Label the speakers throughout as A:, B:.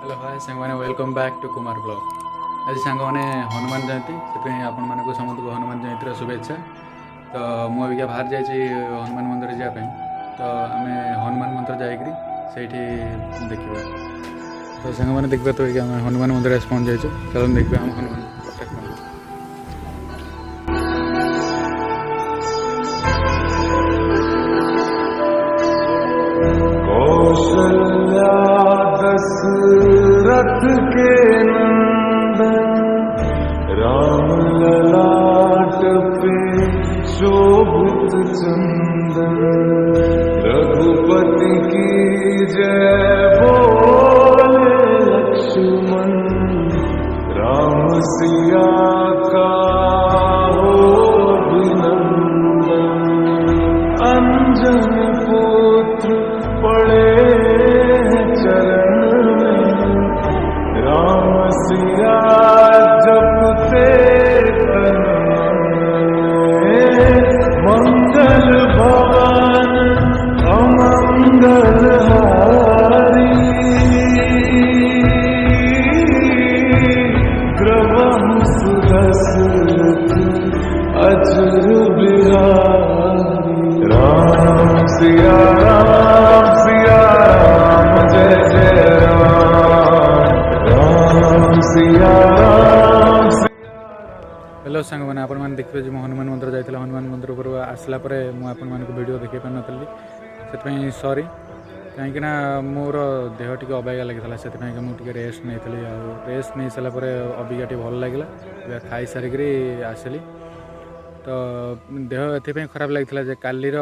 A: Hello hi song मैंने welcome back to Kumar blog. आज song मैंने हनुमान जयंती से आपण मानक समस्त को हनुमान जयंती शुभेच्छा। तो मुझे बाहर जाइए हनुमान मंदिर जावाई, तो आम हनुमान मंदिर जाकरी से देखा। तो सांग मैंने देखा तो आम हनुमान मंदिर पहुँच जाइए। चलो देखा हम हनुमान
B: कौशल्या दशरथ के नंदन राम ललाट पे शोभित चंदन रघुपति की जय बोले लक्ष्मण राम सिया का हो अभिनंदन अंजन पुत्र पड़े चरण में राम सिया जपते तन मंगल भवन अमंगल हारी ग्रवहु सुदशरथ अजर बिहारी राम सिया जय जय राम सिया
A: हेलो सांग मैंने आपण मैंने देखिए जो हनुमान मंदिर जाइए हनुमान मंदिर पर आसला मुझे वीडियो देखी पार नी से सॉरी कहीं मोर देह टी अबाया लगी से मुझे रेस्ट नहीं रेस्ट नहीं सारापर अबिका टी भल लगे खाई सारिक आसली। तो देह ये खराब लगी कालीर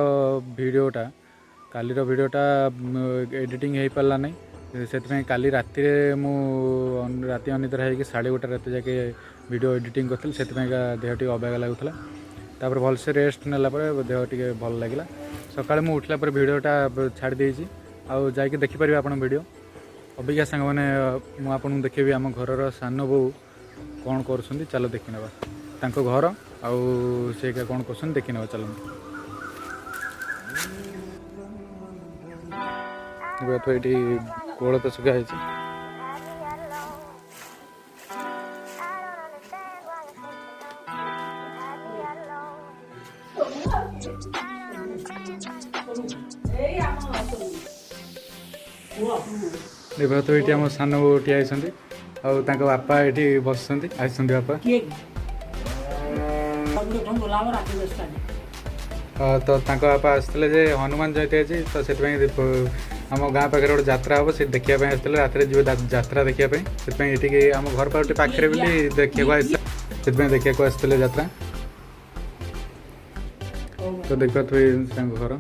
A: भिडटा एडिटिंग हो पारा ना से काली राति राति अनिद्रा है 1:30 राति जाके वीडियो एडिटिंग करी से देह टी अबाया लगुला। तापर भलसे रेस्ट नालापर देह टी भल लगे सकाଳେ ମୁଁ उठला पर वीडियोटा छाड़ी देइछि आउ जाके देखि परिबे आपण वीडियो। अबिका संग माने मु आपन देखेबी आम घरर सान बो कोन करछुंदी चलो देखि नबा तांको घर आउ से का कोन करछुंदी देखि नबा चलो। तो ये कोल तो सुखा है। देखो तो ये आम सान बो ठिया आई बापा ये बस बापा तो बापा आसते जे हनुमान जयंती अच्छी तो से आम गाँ पाखे गोटे जात्रा हम से देखापी आसते रात जी जात्रा देखापी से आम घर पाखे पाखे बोली देखा से देखा आसते जात्रा। तो देखा तो घर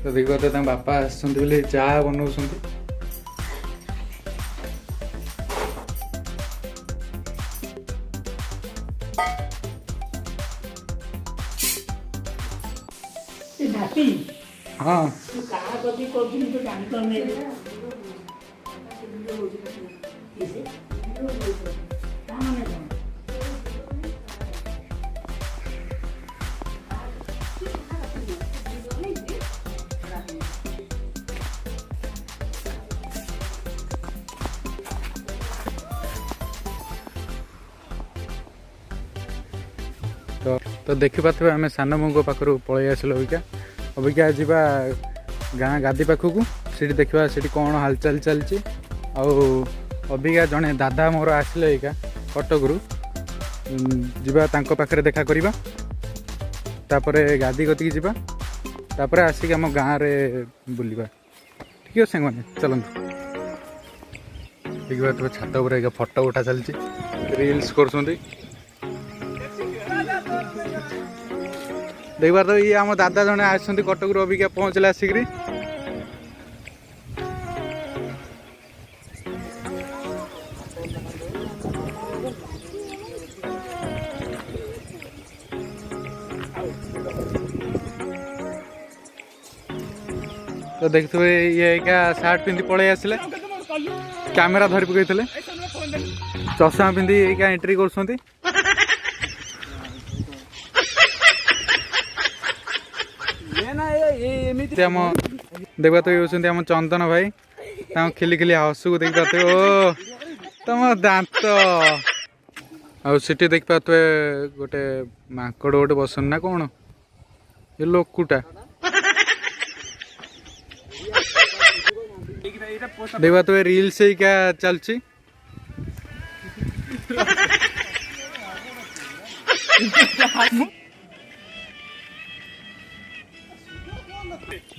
A: तो देखो तो बापा आसुँच चाह बनाऊँ हाँ तो देखी पारे आम सान मुंग पाखर पलि आसल अबिका जावा गाँ गादी पाखक से देखा से कौन हालचाल चलती अबिका जड़े दादा मोर आसिले कटक रु जावा पाखे देखा करवा तापरे गादी कतिक जावा तापरे आसिक आम गाँव रे बुलवा ठीक है सांग मैंने चलतु देखा तुम छात उपर फोटो उठा चलती रिल्स कर देखबार तो ये आम दादा जड़े आसती कटक अबिका पहुँचले आसिक तो देखते ये क्या सार्ट पिंधि पलि आसिले कैमेरा धरी पकई चषमा पिंधि क्या एंट्री कर देखा तो ये होती आम चंदन भाई खिली खिली हसू देख पाते ओ तुम दांत आठी देख पाते गोटे माकड़ गोटे बसन ना कौन ये लोकुटा देखा तो रील से क्या चलची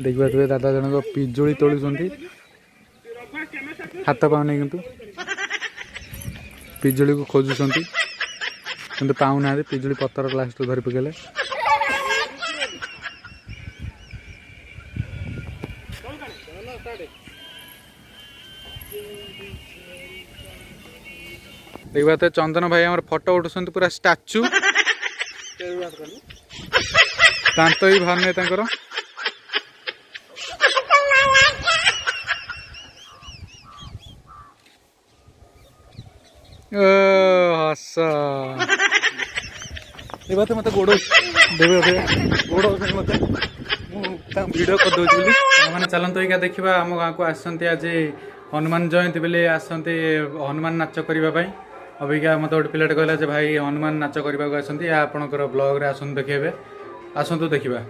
A: देखा तो दादा जनक पिजुली तोलुंट हाथ पाऊना किंतु पिजुली को खोजुंट कि पाऊना पिजुली पतर लास्ट धरी पकेले देखा तो चंदन भाई हमारे फोटो उठुंट पूरा स्टाचू दांत भी बाहर नहीं हस देखा मत गोड़ गोड़ मत वीडियो कर दूसरी मैंने चलते क्या देखा आम गाँव को आसती आज हनुमान जयंती बेले आसती हनुमान नाच करने अबिका मत गोटे पिलाटे कहला जे भाई हनुमान नाच करने को आसती आपणकर ब्लॉग रे आसतु देखेबे आसतु देखा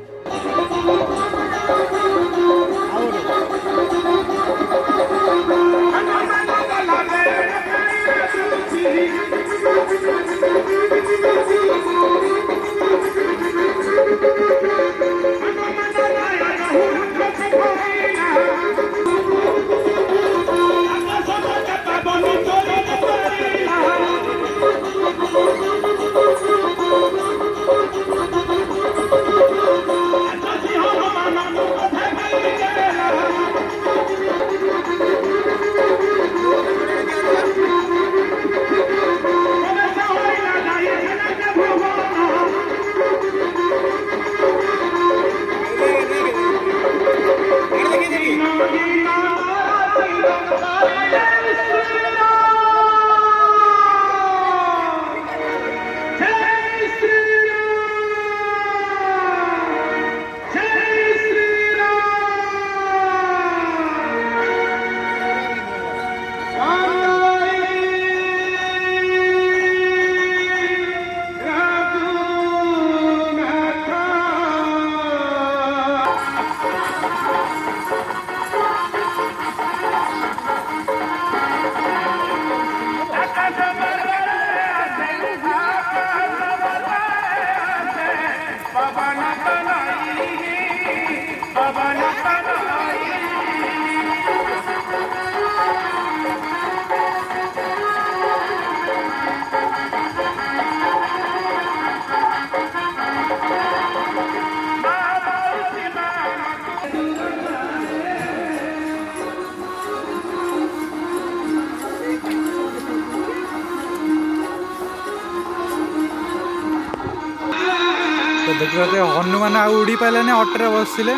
A: तो देखिए हनुमान आ उड़ी पारे अटोरे बसले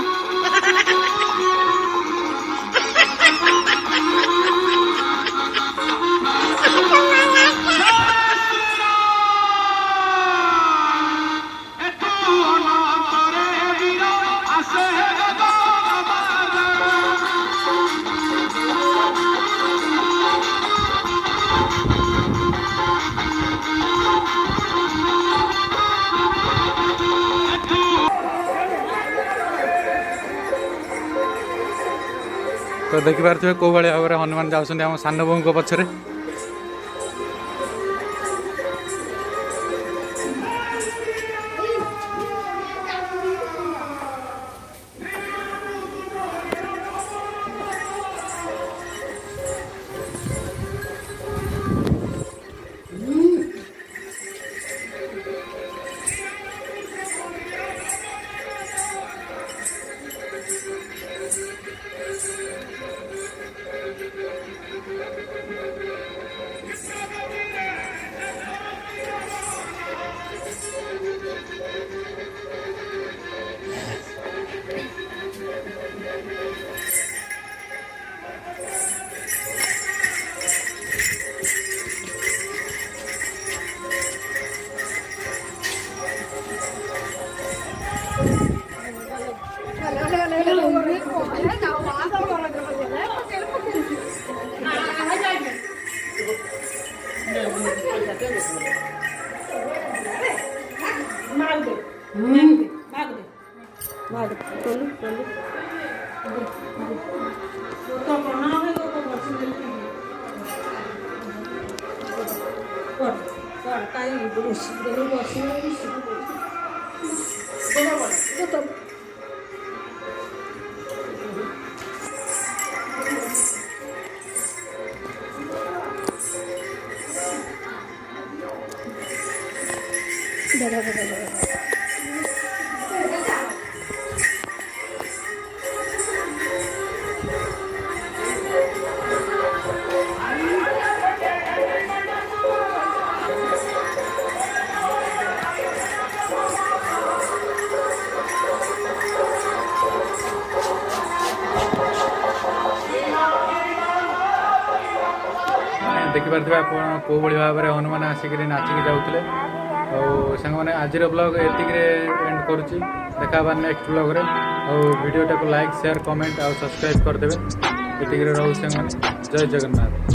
A: तो देखिपे कौ भाई भाव में हनुमान जाऊँ आम सान बो पछरे ଦେଖିପାରୁଥିବେ ଆପଣ କେଉଁଭଳି ଭାବରେ ହନୁମାନ ଆସିକରି ନାଚିକି ଯାଉଥିଲେ। ଆଉ ସାଙ୍ଗମାନେ ଆଜିର ବ୍ଲଗ୍ ଏତିକିରେ ଏଣ୍ଡ କରୁଛି। ଦେଖା ହେବା ନେକ୍ସଟ ବ୍ଲଗ୍ରେ। ଆଉ ଭିଡ଼ିଓଟାକୁ ଲାଇକ୍ ସେୟାର କମେଣ୍ଟ ଆଉ ସବସ୍କ୍ରାଇବ୍ କରିଦେବେ। ଏତିକିରେ ରହୁଛି ସାଙ୍ଗମାନେ। ଜୟ ଜଗନ୍ନାଥ।